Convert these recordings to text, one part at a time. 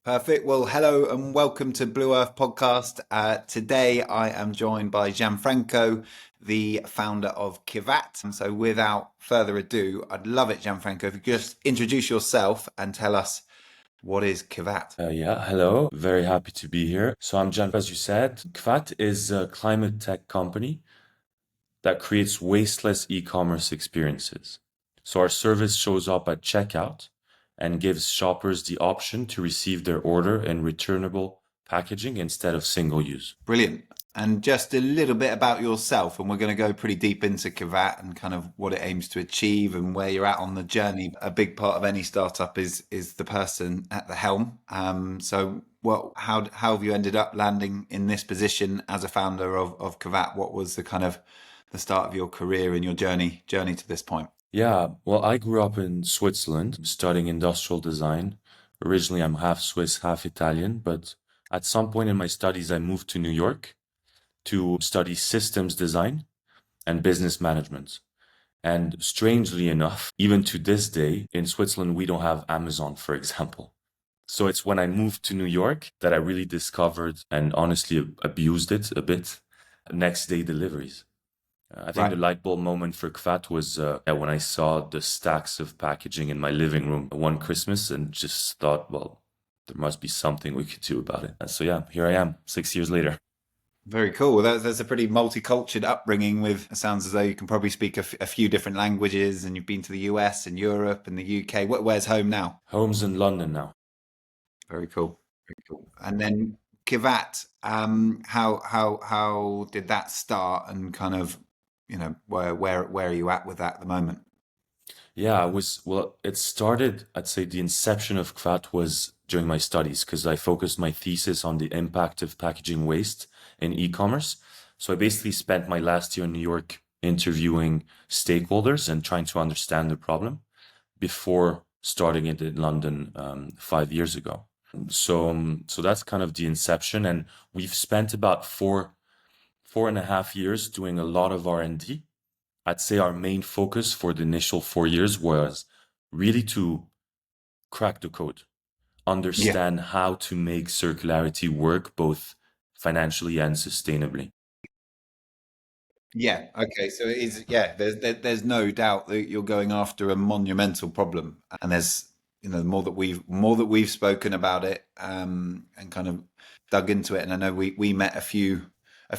Perfect. Well, hello and welcome to Blue Earth Podcast. Today I am joined by Gianfranco, the founder of Kivatt. And so without further ado, I'd love it, Gianfranco, if you could just introduce yourself and tell us what is Kivatt. Yeah, hello. Very happy to be here. So I'm Jan, as you said. Kivatt is a climate tech company that creates wasteless e-commerce experiences. So our service shows up at checkout and gives shoppers the option to receive their order in returnable packaging instead of single use. Brilliant. And just a little bit about yourself, and we're going to go pretty deep into Kivatt and kind of what it aims to achieve and where you're at on the journey. A big part of any startup is the person at the helm. So, how have you ended up landing in this position as a founder of Kivatt? What was the kind of the start of your career and your journey to this point? Yeah, well, I grew up in Switzerland studying industrial design. Originally, I'm half Swiss, half Italian, but at some point in my studies, I moved to New York to study systems design and business management. And strangely enough, even to this day, in Switzerland, we don't have Amazon, for example. So it's when I moved to New York that I really discovered and honestly abused it a bit. Next day deliveries. I think Right. the light bulb moment for Kvat was when I saw the stacks of packaging in my living room one Christmas and just thought, well, there must be something we could do about it. And so yeah, here I am 6 years later. Very cool. Well, that's a pretty multicultural upbringing. With it sounds as though you can probably speak a few different languages, and you've been to the US and Europe and the UK. Where's home now? Home's in London now. Very cool. Very cool. And then Kivat, how did that start, and kind of where are you at with that at the moment? Yeah, well, it started, I'd say the inception of Kvat was during my studies because I focused my thesis on the impact of packaging waste in e-commerce. So I basically spent my last year in New York interviewing stakeholders and trying to understand the problem before starting it in London 5 years ago. So that's kind of the inception, and we've spent about four and a half years doing a lot of R&D. I'd say our main focus for the initial 4 years was really to crack the code, Yeah. understand how to make circularity work both financially and sustainably. Yeah. Okay. So it is. Yeah. There's no doubt that you're going after a monumental problem, and there's the more that we've spoken about it, and kind of dug into it. And I know we met a few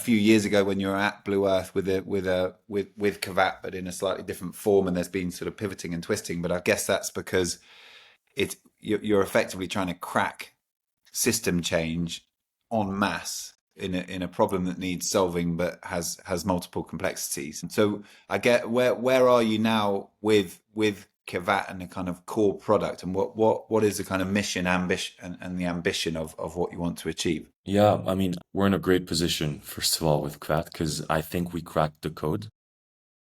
years ago when you were at Blue Earth with Kavat, but in a slightly different form. And there's been sort of pivoting and twisting. But I guess that's because you're effectively trying to crack system change en masse in a problem that needs solving but has multiple complexities. And so I get where are you now with Kivat and the kind of core product, and what is the kind of mission ambition and the ambition of what you want to achieve? Yeah, I mean, we're in a great position, first of all, with Kvat, because I think we cracked the code,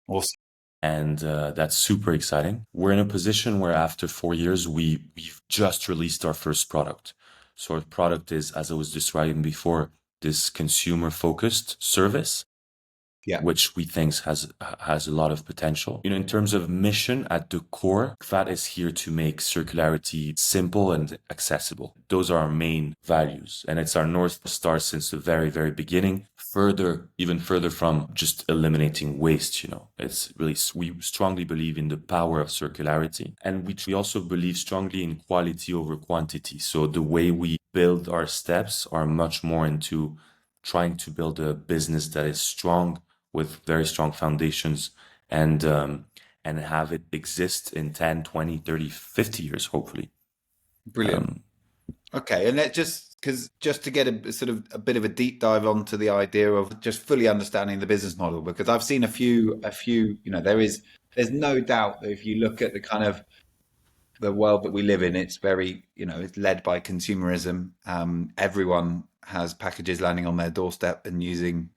Awesome. and that's super exciting. We're in a position where after 4 years, we've just released our first product. So our product is, as I was describing before, this consumer-focused service Yeah. which we think has a lot of potential. In terms of mission at the core, KVAT is here to make circularity simple and accessible. Those are our main values, and it's our North Star since the very, very beginning. Even further from just eliminating waste, it's really, we strongly believe in the power of circularity. And we also believe strongly in quality over quantity. So the way we build our steps are much more into trying to build a business that is strong with very strong foundations and have it exist in 10, 20, 30, 50 years, hopefully. Brilliant. Um, Okay, and just to get a sort of a bit of a deep dive onto the idea of just fully understanding the business model, because I've seen a few, there's no doubt that if you look at the kind of the world that we live in, it's very, it's led by consumerism. Everyone has packages landing on their doorstep and using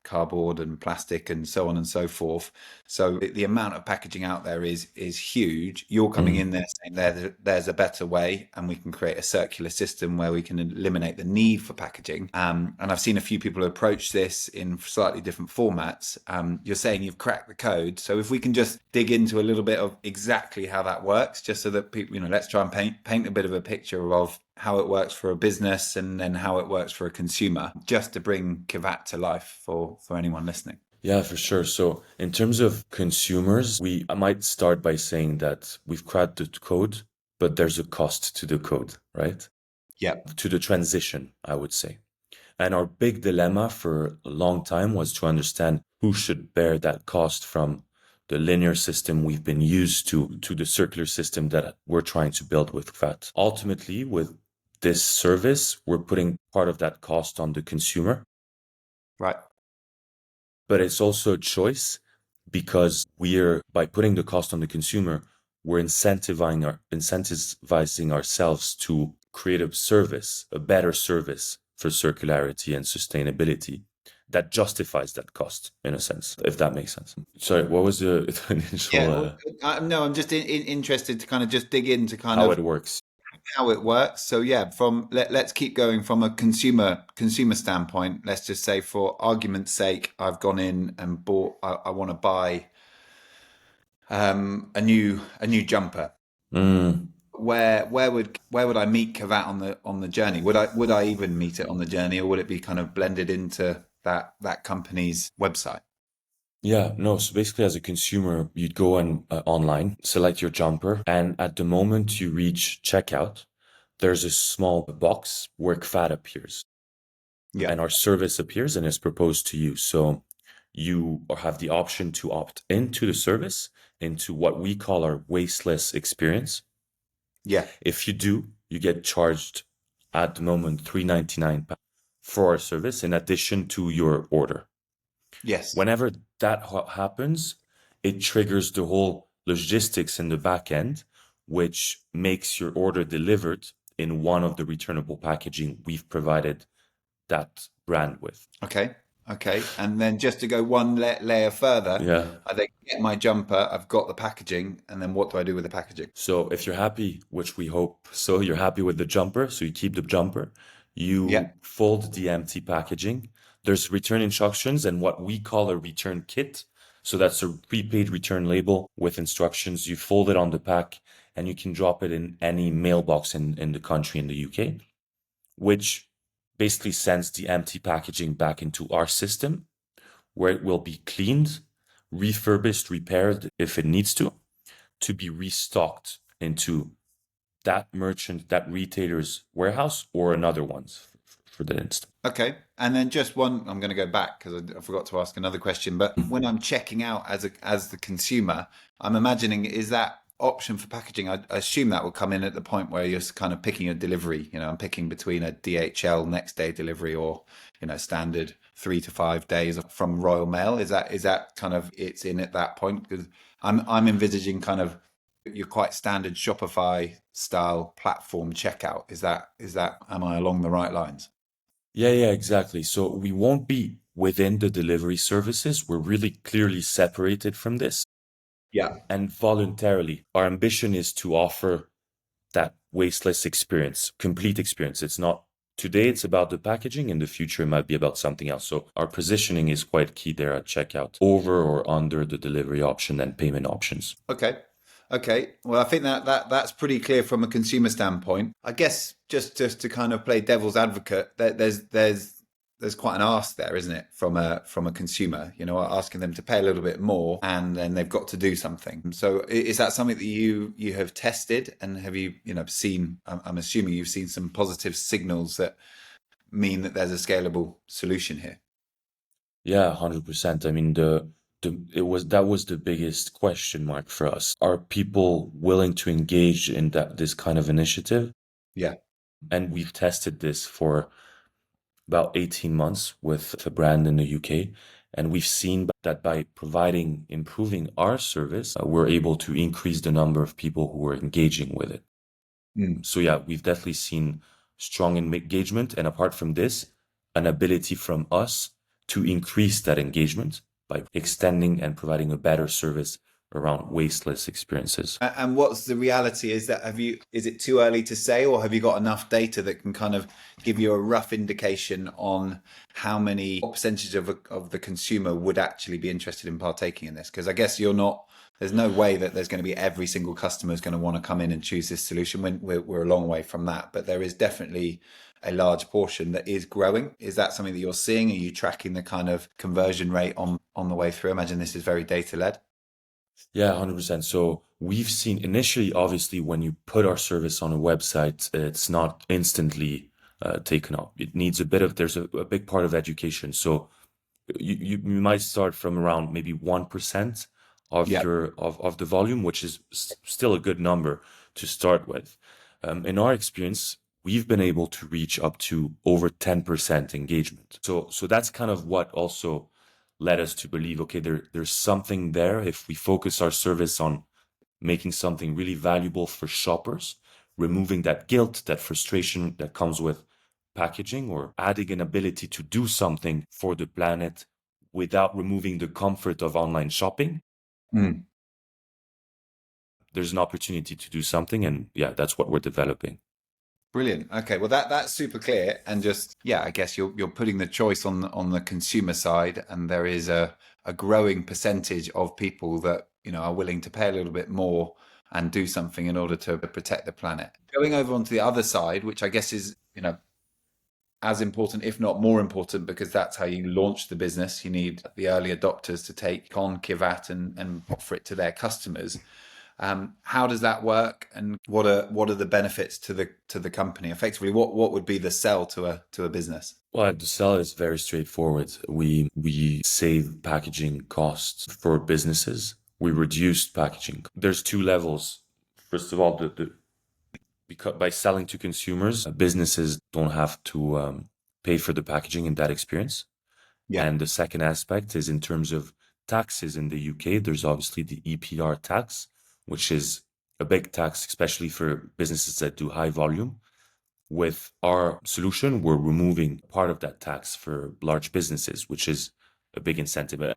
cardboard and plastic and so on and so forth. So the amount of packaging out there is huge. You're coming in Mm. there saying there's a better way, and we can create a circular system where we can eliminate the need for packaging. And I've seen a few people approach this in slightly different formats. You're saying you've cracked the code, so if we can just dig into a little bit of exactly how that works, just so that people, let's try and paint a bit of a picture of how it works for a business and then how it works for a consumer, just to bring Kivatt to life for anyone listening. Yeah, for sure. So in terms of consumers, I might start by saying that we've cracked the code, but there's a cost to the code, right? Yeah. To the transition, I would say. And our big dilemma for a long time was to understand who should bear that cost from the linear system we've been used to the circular system that we're trying to build with Kivatt. Ultimately, with this service, we're putting part of that cost on the consumer. Right. But it's also a choice because by putting the cost on the consumer, we're incentivizing ourselves to create a better service for circularity and sustainability that justifies that cost in a sense, if that makes sense. Sorry, what was the Yeah. initial, Well, no, I'm just interested to kind of just dig into kind how it of works? how it works. So yeah, let's keep going from a consumer standpoint. Let's just say, for argument's sake, I've gone in and bought. I want to buy a new jumper. Mm. Where would I meet Kavat on the journey? Would I even meet it on the journey, or would it be kind of blended into that company's website? Yeah, no. So basically, as a consumer, you'd go online, select your jumper, and at the moment you reach checkout, there's a small box where KVAD appears Yeah. and our service appears and is proposed to you. So you have the option to opt into the service, into what we call our wasteless experience. Yeah. If you do, you get charged at the moment £3.99 for our service in addition to your order. Yes. Whenever that happens, it triggers the whole logistics in the back end, which makes your order delivered in one of the returnable packaging we've provided that brand with. Okay. Okay. And then just to go one layer further, Yeah. I then get my jumper. I've got the packaging, and then what do I do with the packaging? So if you're happy, which we hope so, you're happy with the jumper, so you keep the jumper, Yeah. you fold the empty packaging. There's return instructions and what we call a return kit. So that's a prepaid return label with instructions. You fold it on the pack and you can drop it in any mailbox in the country, in the UK, which basically sends the empty packaging back into our system where it will be cleaned, refurbished, repaired if it needs to be restocked into that merchant, that retailer's warehouse or another one's for that instance. Okay. And then just one, I'm going to go back because I forgot to ask another question. But when I'm checking out as the consumer, I'm imagining, is that option for packaging? I assume that will come in at the point where you're kind of picking a delivery. I'm picking between a DHL next day delivery or standard 3 to 5 days from Royal Mail. Is that kind of it's in at that point? Because I'm envisaging kind of your quite standard Shopify style platform checkout. Is that am I along the right lines? Yeah, exactly. So we won't be within the delivery services. We're really clearly separated from this. Yeah. And voluntarily, our ambition is to offer that wasteless experience, complete experience. It's not today, it's about the packaging. In the future, it might be about something else. So our positioning is quite key there at checkout, over or under the delivery option and payment options. Okay. Okay. Well, I think that's pretty clear from a consumer standpoint. I guess just to kind of play devil's advocate, there's quite an ask there, isn't it, from a consumer, asking them to pay a little bit more and then they've got to do something. So is that something that you have tested, and have you seen, I'm assuming you've seen some positive signals that mean that there's a scalable solution here? Yeah, 100%. I mean, that was the biggest question mark for us. Are people willing to engage in this kind of initiative? Yeah. And we've tested this for about 18 months with a brand in the UK. And we've seen that by improving our service, we're able to increase the number of people who are engaging with it. Mm. So yeah, we've definitely seen strong engagement. And apart from this, an ability from us to increase that engagement by extending and providing a better service around wasteless experiences. And what's the reality? Is it too early to say, or have you got enough data that can kind of give you a rough indication on what percentage of the consumer would actually be interested in partaking in this? Because I guess there's no way that there's going to be every single customer is going to want to come in and choose this solution when we're a long way from that. But there is definitely a large portion that is growing. Is that something that you're seeing? Are you tracking the kind of conversion rate on the way through? I imagine this is very data led. Yeah, 100%. So we've seen initially, obviously, when you put our service on a website, it's not instantly taken up. It needs there's a big part of education. So you might start from around maybe 1% of Yeah. of the volume, which is still a good number to start with. In our experience, we've been able to reach up to over 10% engagement. So that's kind of what also led us to believe, okay, there's something there if we focus our service on making something really valuable for shoppers, removing that guilt, that frustration that comes with packaging, or adding an ability to do something for the planet without removing the comfort of online shopping. Mm. There's an opportunity to do something, and yeah, that's what we're developing. Brilliant. Okay, well that's super clear, and just yeah, I guess you're putting the choice on the consumer side, and there is a growing percentage of people that are willing to pay a little bit more and do something in order to protect the planet. Going over onto the other side, which I guess is as important, if not more important, because that's how you launch the business. You need the early adopters to take on Kivatt and offer it to their customers. How does that work, and what are the benefits to the company? Effectively, what would be the sell to a business? Well, the sell is very straightforward. We save packaging costs for businesses. We reduced packaging. There's two levels. First of all, because by selling to consumers, businesses don't have to pay for the packaging in that experience. Yeah. And the second aspect is in terms of taxes in the UK. There's obviously the EPR tax, which is a big tax, especially for businesses that do high volume. With our solution, we're removing part of that tax for large businesses, which is a big incentive.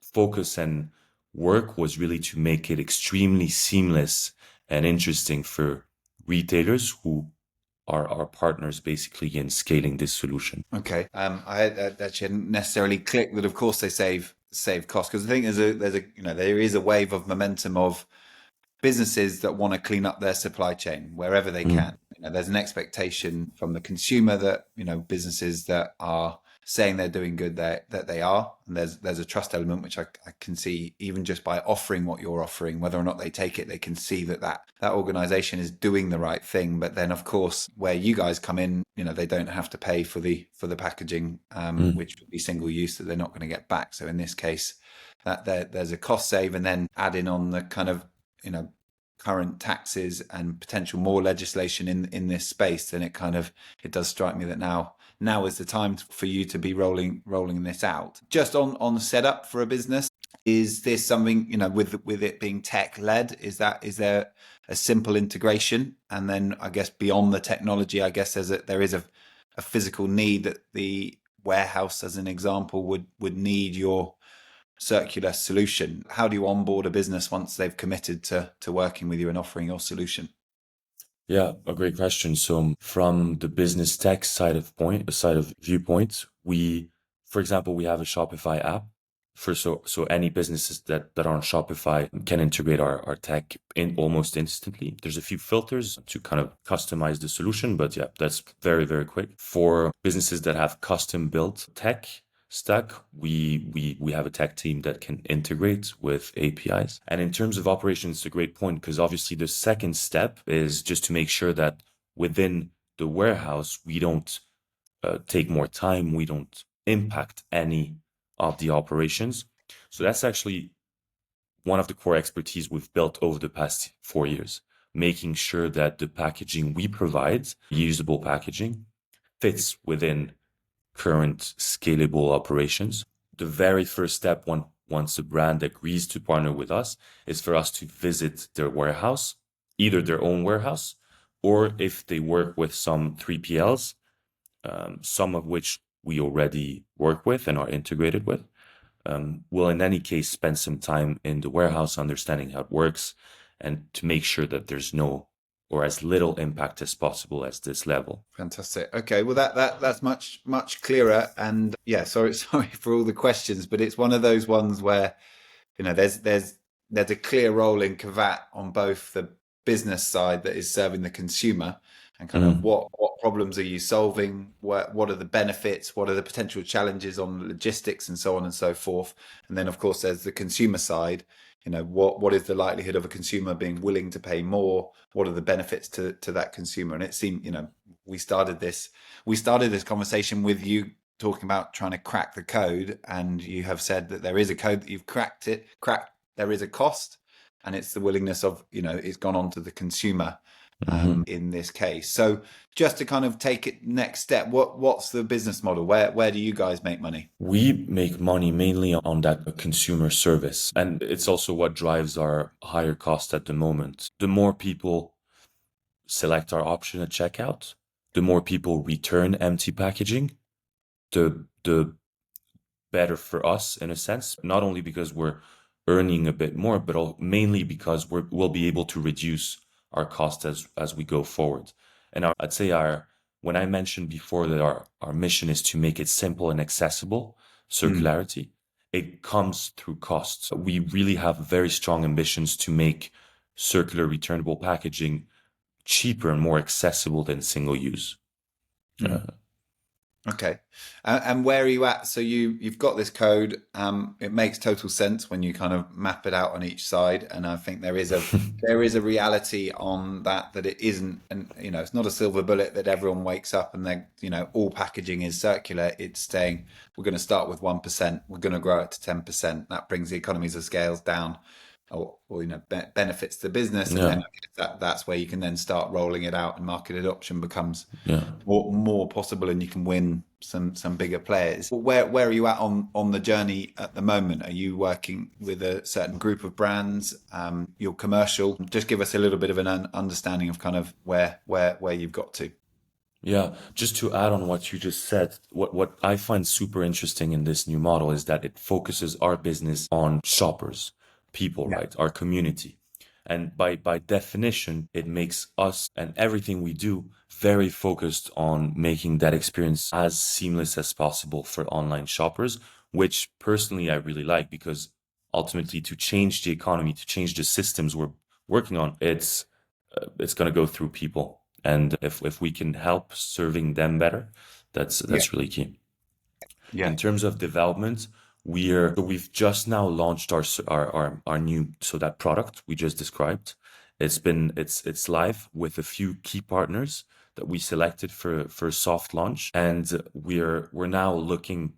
Focus and work was really to make it extremely seamless and interesting for retailers who are our partners basically in scaling this solution. Okay. I had actually hadn't necessarily clicked that. Of course, they save costs, because I think there is a wave of momentum of businesses that want to clean up their supply chain wherever they Mm. can. There's an expectation from the consumer that businesses that are saying they're doing good, that they are, and there's a trust element which I can see even just by offering what you're offering. Whether or not they take it, they can see that organization is doing the right thing. But then, of course, where you guys come in, they don't have to pay for the packaging, Mm. which would be single use that they're not going to get back. So in this case, that there's a cost save, and then adding on the kind of current taxes and potential more legislation in this space, then it does strike me that now is the time for you to be rolling this out. Just on setup for a business, is this something, with it being tech led, is there a simple integration? And then I guess beyond the technology, I guess there is a physical need that the warehouse, as an example, would need your circular solution. How do you onboard a business once they've committed to working with you and offering your solution? Yeah, a great question. So from the business tech side of viewpoint, for example, we have a Shopify app so any businesses that are on Shopify can integrate our tech in almost instantly. There's a few filters to kind of customize the solution, but yeah, that's very, very quick. For businesses that have custom built tech stack, we have a tech team that can integrate with APIs. And in terms of operations, it's a great point, because obviously the second step is just to make sure that within the warehouse, we don't take more time, we don't impact any of the operations. So that's actually one of the core expertise we've built over the past 4 years, making sure that the packaging we provide, usable packaging, fits within current scalable operations. The very first step, once the brand agrees to partner with us, is for us to visit their warehouse, either their own warehouse, or if they work with some 3PLs, some of which we already work with and are integrated with. We'll in any case spend some time in the warehouse understanding how it works and to make sure that there's no or as little impact as possible at this level. Fantastic. Okay, well that's much clearer. And yeah, sorry sorry for all the questions, but it's one of those ones where there's a clear role in Kivatt on both the business side that is serving the consumer and kind of Mm, what problems are you solving, what are the benefits, what are the potential challenges on logistics and so on and so forth. And then of course there's the consumer side. What is the likelihood of a consumer being willing to pay more? What are the benefits to that consumer? And it seemed, we started this conversation with you talking about trying to crack the code, and you have said that there is a code that you've cracked. There is a cost, and it's the willingness of, it's gone on to the consumer mhm. in this case. So just to kind of take it next step, what's the business model? Where do you guys make money? We make money mainly on that consumer service, and it's also what drives our higher cost at the moment. The more people select our option at checkout, the more people return empty packaging, the better for us in a sense, not only because we're earning a bit more, but mainly because we'll be able to reduce our cost as we go forward. And I'd say when I mentioned before that our mission is to make it simple and accessible, Mm, circularity, it comes through costs. We really have very strong ambitions to make circular returnable packaging cheaper and more accessible than single use. mm. Okay. And where are you at? So you've got this code. It makes total sense when you kind of map it out on each side. And I think there is a reality on that it isn't, and it's not a silver bullet that everyone wakes up and then all packaging is circular. It's saying we're going to start with 1%, we're going to grow it to 10%. That brings the economies of scales down, or benefits the business, and then Yeah, I guess that's where you can then start rolling it out, and market adoption becomes yeah. more possible, and you can win some bigger players. Where are you at on the journey at the moment? Are you working with a certain group of brands? You're commercial. Just give us a little bit of an understanding of kind of where you've got to. Yeah, just to add on what you just said, what I find super interesting in this new model is that it focuses our business on shoppers, people, Yeah. right? Our community. And by definition, it makes us and everything we do very focused on making that experience as seamless as possible for online shoppers, which personally I really like because ultimately to change the economy, to change the systems we're working on, it's going to go through people. And if we can help serving them better, Yeah. that's really key. Yeah. In terms of development, we've just now launched our new that product we just described. It's live with a few key partners that we selected for soft launch, and we're now looking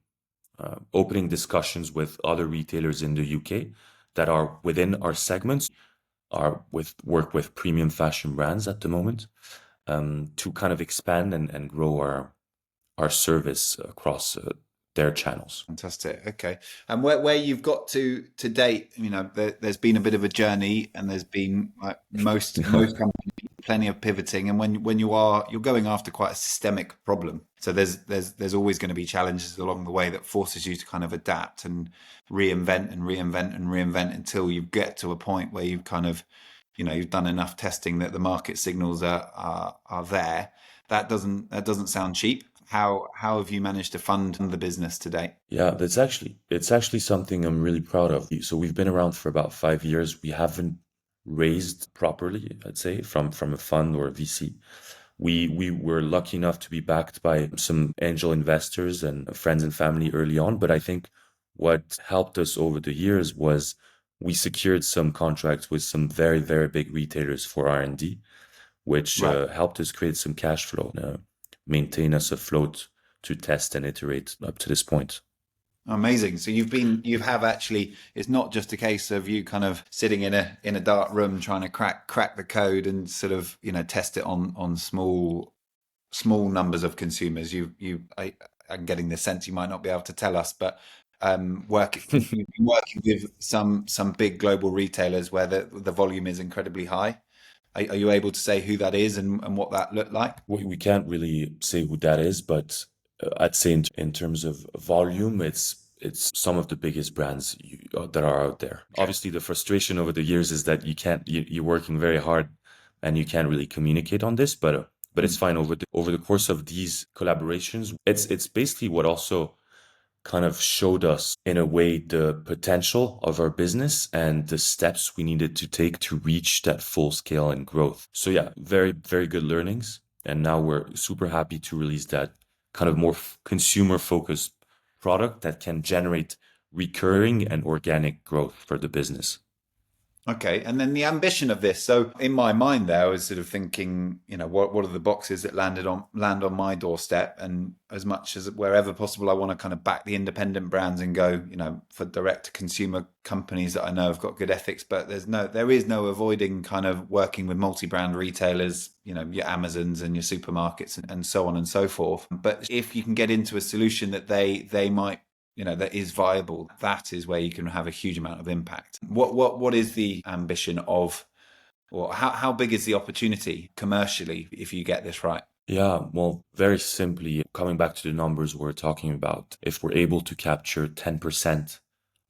opening discussions with other retailers in the UK that are within our segments, are with work with premium fashion brands at the moment, to kind of expand and grow our service across their channels. Fantastic. Okay. And where you've got to date, there's been a bit of a journey, and there's been, like most companies, plenty of pivoting. And when you're going after quite a systemic problem, so there's always going to be challenges along the way that forces you to kind of adapt and reinvent and reinvent and reinvent until you get to a point where you've kind of, you've done enough testing that the market signals are there. That doesn't sound cheap. How have you managed to fund the business today? Yeah, it's actually something I'm really proud of. So we've been around for about 5 years. We haven't raised properly, I'd say, from a fund or a VC. We were lucky enough to be backed by some angel investors and friends and family early on, but I think what helped us over the years was we secured some contracts with some very, very big retailers for R&D, which Right. helped us create some cash flow, maintain us afloat to test and iterate up to this point. Amazing. So you have actually, it's not just a case of you kind of sitting in a dark room trying to crack the code and sort of, test it on small numbers of consumers. I'm getting the sense you might not be able to tell us, but you've been working with some big global retailers where the volume is incredibly high. Are you able to say who that is and what that looked like? We can't really say who that is, but I'd say in terms of volume, it's some of the biggest brands that are out there. Okay. Obviously, the frustration over the years is that you're working very hard and you can't really communicate on this, but it's Mm. fine over the course of these collaborations. It's basically what also kind of showed us in a way the potential of our business and the steps we needed to take to reach that full scale and growth. So yeah, very, very good learnings. And now we're super happy to release that kind of more consumer focused product that can generate recurring and organic growth for the business. Okay, and then the ambition of this. So in my mind, there, I was sort of thinking, what are the boxes that land on my doorstep, and as much as wherever possible, I want to kind of back the independent brands and go, for direct to consumer companies that I know have got good ethics. But there is no avoiding kind of working with multi-brand retailers, your Amazons and your supermarkets and so on and so forth. But if you can get into a solution that they might that is viable, that is where you can have a huge amount of impact. What is the ambition of, or how big is the opportunity commercially if you get this right? Yeah, well, very simply, coming back to the numbers we're talking about, if we're able to capture 10%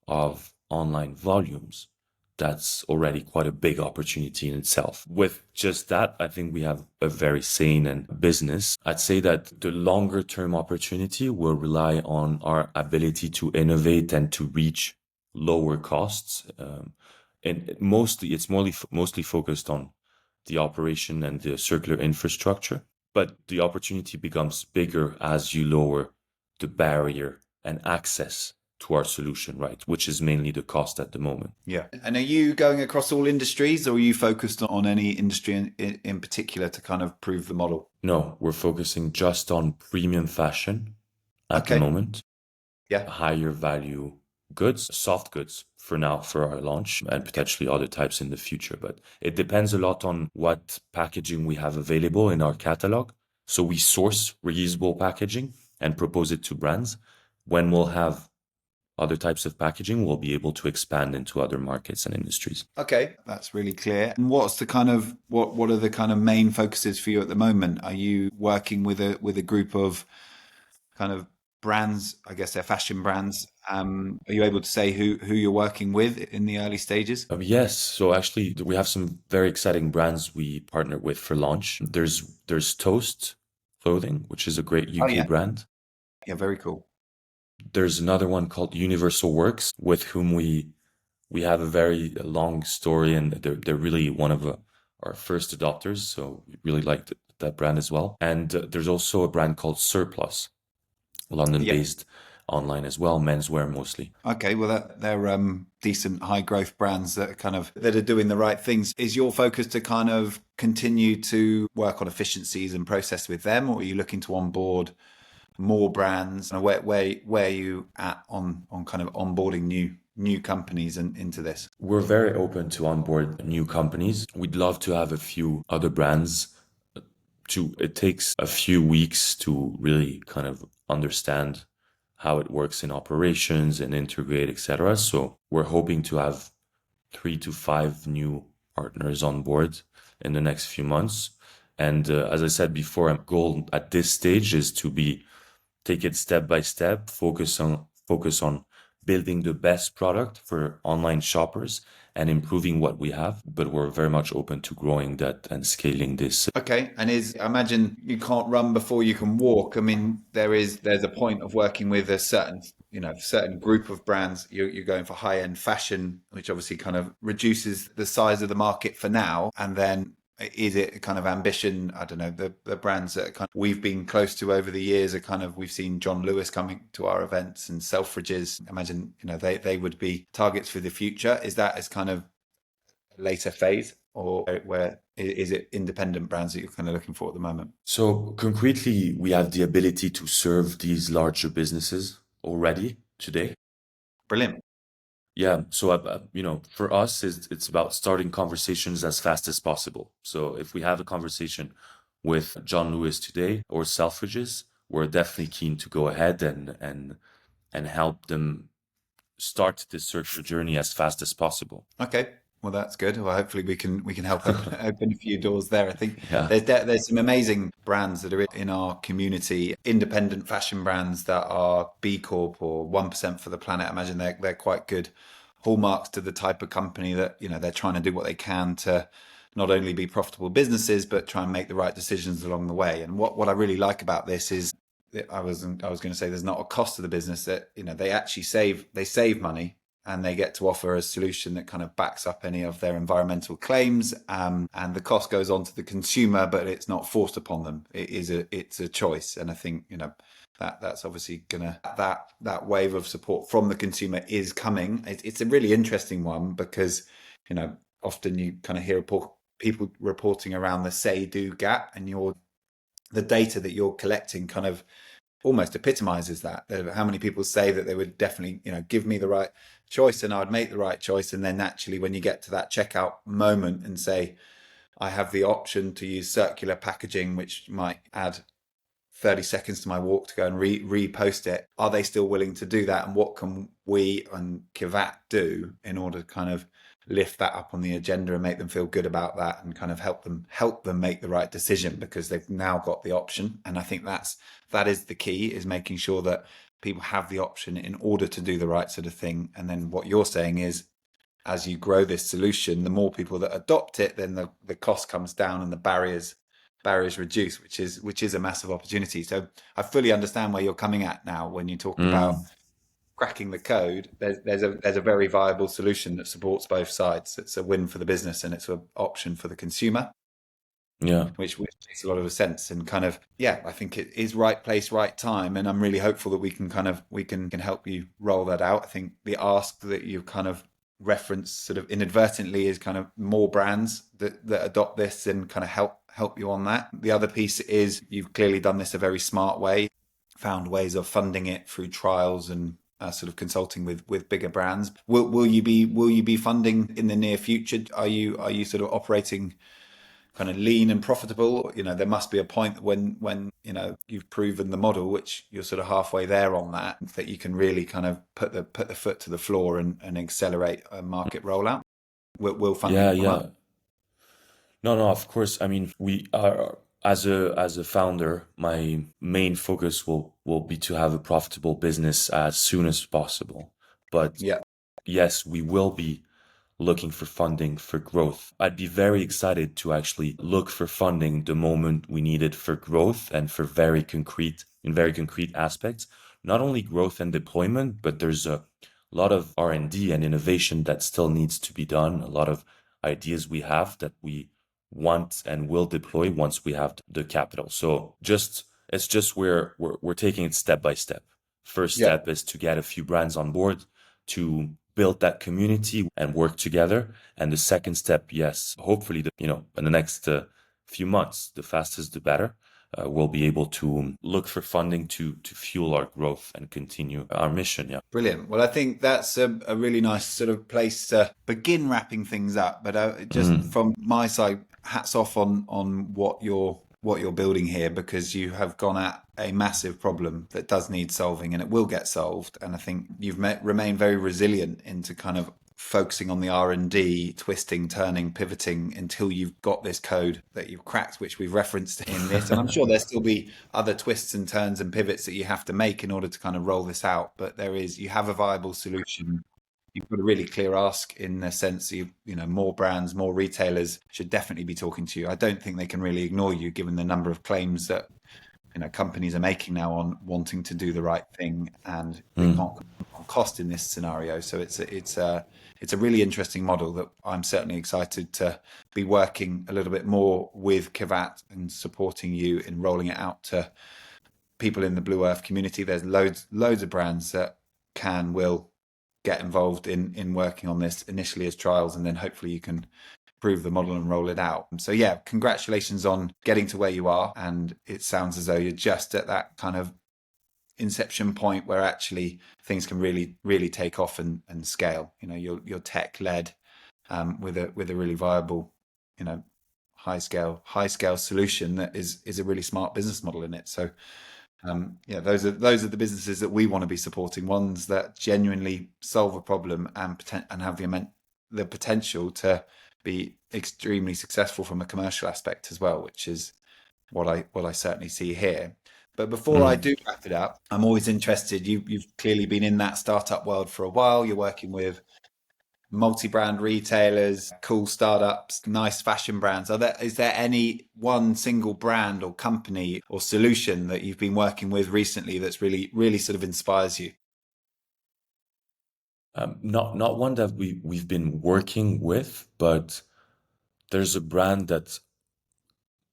of online volumes, that's already quite a big opportunity in itself. With just that, I think we have a very sane and business. I'd say that the longer term opportunity will rely on our ability to innovate and to reach lower costs. And mostly, it's mostly focused on the operation and the circular infrastructure. But the opportunity becomes bigger as you lower the barrier and access to our solution, right? Which is mainly the cost at the moment. Yeah. And are you going across all industries, or are you focused on any industry in particular to kind of prove the model? No, we're focusing just on premium fashion at the Okay. moment, Yeah. higher value goods, soft goods for now for our launch, and potentially other types in the future. But it depends a lot on what packaging we have available in our catalog. So we source reusable packaging and propose it to brands. When we'll have other types of packaging, we'll be able to expand into other markets and industries. Okay, that's really clear. And what's the kind of what are the kind of main focuses for you at the moment? Are you working with a group of kind of brands? I guess they're fashion brands. Are you able to say who you're working with in the early stages? Yes, so actually we have some very exciting brands we partner with for launch. There's Toast Clothing, which is a great Oh UK yeah, brand. yeah, very cool. There's another one called Universal Works, with whom we have a very long story, and they're really one of our first adopters. So we really liked that brand as well. And there's also a brand called Surplus, Yeah. London-based, online as well, menswear mostly. Okay, well they're decent high growth brands that are doing the right things. Is your focus to kind of continue to work on efficiencies and process with them, or are you looking to onboard more brands? And where are you at on kind of onboarding new companies and into this? We're very open to onboard new companies. We'd love to have a few other brands. It takes a few weeks to really kind of understand how it works in operations and integrate, etc. So we're hoping to have 3 to 5 new partners on board in the next few months. And as I said before, our goal at this stage is to take it step by step, focus on building the best product for online shoppers and improving what we have. But we're very much open to growing that and scaling this. Okay, and I imagine you can't run before you can walk. I mean, there's a point of working with a certain group of brands. You're going for high end fashion, which obviously kind of reduces the size of the market for now. And then is it a kind of ambition? I don't know. The brands that we've been close to over the years are we've seen John Lewis coming to our events and Selfridges. Imagine they would be targets for the future. Is that as kind of later phase, or where is it independent brands that you're kind of looking for at the moment? So concretely, we have the ability to serve these larger businesses already today. Brilliant. Yeah. So, for us, it's about starting conversations as fast as possible. So if we have a conversation with John Lewis today or Selfridges, we're definitely keen to go ahead and help them start this circular journey as fast as possible. Okay. Well, that's good. Well, hopefully we can help open a few doors there. I think Yeah. there's some amazing brands that are in our community, independent fashion brands that are B Corp or 1% for the planet. I imagine they're quite good hallmarks to the type of company that, they're trying to do what they can to not only be profitable businesses, but try and make the right decisions along the way. And what I really like about this is that I was going to say there's not a cost to the business, that, they actually save money, and they get to offer a solution that kind of backs up any of their environmental claims. And the cost goes on to the consumer, but it's not forced upon them. It's a choice. And I think, that's obviously gonna, that wave of support from the consumer is coming. It's a really interesting one because, often you kind of hear people reporting around the say do gap, and the data that you're collecting kind of almost epitomizes that. How many people say that they would definitely, give me the right choice and I'd make the right choice. And then naturally, when you get to that checkout moment and say, I have the option to use circular packaging, which might add 30 seconds to my walk to go and repost it, are they still willing to do that? And what can we and Kivatt do in order to kind of lift that up on the agenda and make them feel good about that, and kind of help them make the right decision, because they've now got the option. And I think that is the key, is making sure that people have the option in order to do the right sort of thing. And then what you're saying is, as you grow this solution, the more people that adopt it, then the cost comes down and the barriers reduce, which is a massive opportunity. So I fully understand where you're coming at now when you talk about Mm, cracking the code. There's a very viable solution that supports both sides. It's a win for the business and it's an option for the consumer, yeah. which makes a lot of sense. And kind of, yeah, I think it is right place, right time. And I'm really hopeful that we can help you roll that out. I think the ask that you've kind of referenced sort of inadvertently is kind of more brands that adopt this and kind of help you on that. The other piece is, you've clearly done this a very smart way, found ways of funding it through trials and sort of consulting with bigger brands. Will you be funding in the near future? Are you sort of operating kind of lean and profitable? There must be a point when you've proven the model, which you're sort of halfway there on that you can really kind of put the foot to the floor and accelerate a market rollout. Will funding Yeah, come up? yeah. No, no, of course. I mean, we are as a founder, my main focus will be to have a profitable business as soon as possible. But Yeah, yes, we will be looking for funding for growth. I'd be very excited to actually look for funding the moment we need it for growth and for very concrete aspects. Not only growth and deployment, but there's a lot of R&D and innovation that still needs to be done. A lot of ideas we have that we want and will deploy once we have the capital. So it's just we're taking it step by step. First yeah. step is to get a few brands on board, to build that community and work together. And the second step, yes, hopefully, in the next few months, the fastest the better, we'll be able to look for funding to fuel our growth and continue our mission. Yeah. Brilliant. Well, I think that's a really nice sort of place to begin wrapping things up. But just Mm. from my side, hats off on what you're building here, because you have gone at a massive problem that does need solving, and it will get solved. And I think you've remained very resilient into kind of focusing on the R&D, twisting, turning, pivoting until you've got this code that you've cracked, which we've referenced in this. And I'm sure there'll still be other twists and turns and pivots that you have to make in order to kind of roll this out. But you have a viable solution. You've got a really clear ask, in the sense more brands, more retailers should definitely be talking to you. I don't think they can really ignore you, given the number of claims that companies are making now on wanting to do the right thing, and they Mm. can't control cost in this scenario. So it's a really interesting model that I'm certainly excited to be working a little bit more with Kivatt and supporting you in rolling it out to people in the Blue Earth community. There's loads of brands that will get involved in working on this initially as trials, and then hopefully you can prove the model and roll it out. So yeah, congratulations on getting to where you are. And it sounds as though you're just at that kind of inception point where actually things can really, really take off and scale. You're tech led, with a really viable, you know, high scale solution that is a really smart business model in it. So yeah, those are the businesses that we want to be supporting, ones that genuinely solve a problem and have the the potential to be extremely successful from a commercial aspect as well, which is what I certainly see here. But before I Mm. do wrap it up, I'm always interested. You've clearly been in that startup world for a while. You're working with multi-brand retailers, cool startups, nice fashion brands. Is there any one single brand or company or solution that you've been working with recently that's really sort of inspires you? Not one that we've been working with, but there's a brand that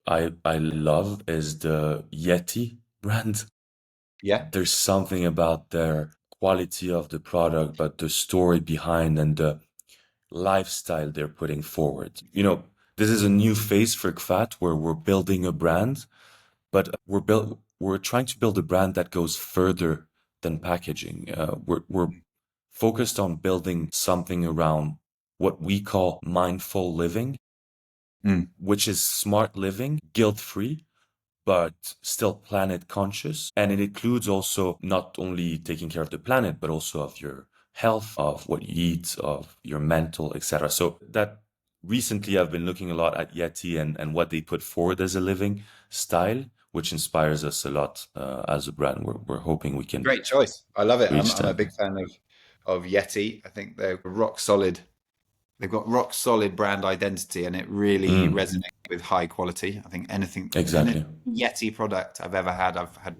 I love is the Yeti brand. Yeah. There's something about their quality of the product, but the story behind and the lifestyle they're putting forward. This is a new phase for Kvat where we're building a brand, but we're trying to build a brand that goes further than packaging. We're focused on building something around what we call mindful living, Mm, which is smart living, guilt-free, but still planet conscious. And it includes also not only taking care of the planet, but also of your health, of what you eat, of your mental, etc. So that recently I've been looking a lot at Yeti and what they put forward as a living style, which inspires us a lot as a brand. We're hoping we can great choice. I love it. reach I'm a that. big fan of Yeti. I think they're rock solid. They've got rock solid brand identity, and it really Mm, resonates with high quality. I think any exactly. Yeti product I've had,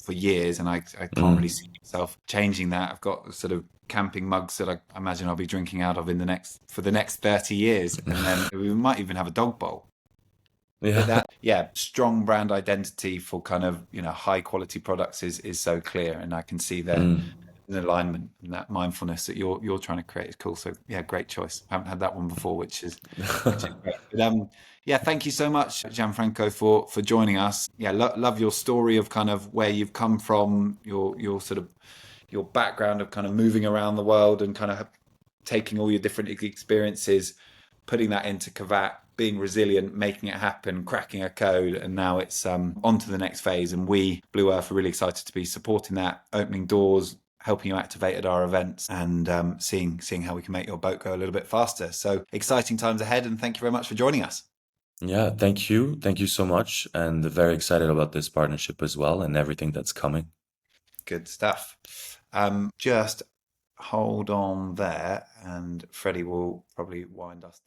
for years, and I can't really Mm. see myself changing that. I've got sort of camping mugs that I imagine I'll be drinking out of for the next 30 years, and then we might even have a dog bowl. But Yeah. that, yeah, strong brand identity for kind of, high quality products is so clear, and I can see the Mm. an alignment and that mindfulness that you're trying to create is cool. So yeah, great choice. I haven't had that one before, which is great. But yeah, thank you so much, Gianfranco, for joining us. Yeah, love your story of kind of where you've come from, your sort of your background of kind of moving around the world and kind of taking all your different experiences, putting that into Kivatt, being resilient, making it happen, cracking a code, and now it's on to the next phase. And we, Blue Earth, are really excited to be supporting that, opening doors, helping you activate at our events, and seeing how we can make your boat go a little bit faster. So exciting times ahead, and thank you very much for joining us. Yeah, thank you. Thank you so much. And very excited about this partnership as well and everything that's coming. Good stuff. Just hold on there, and Freddie will probably wind us down.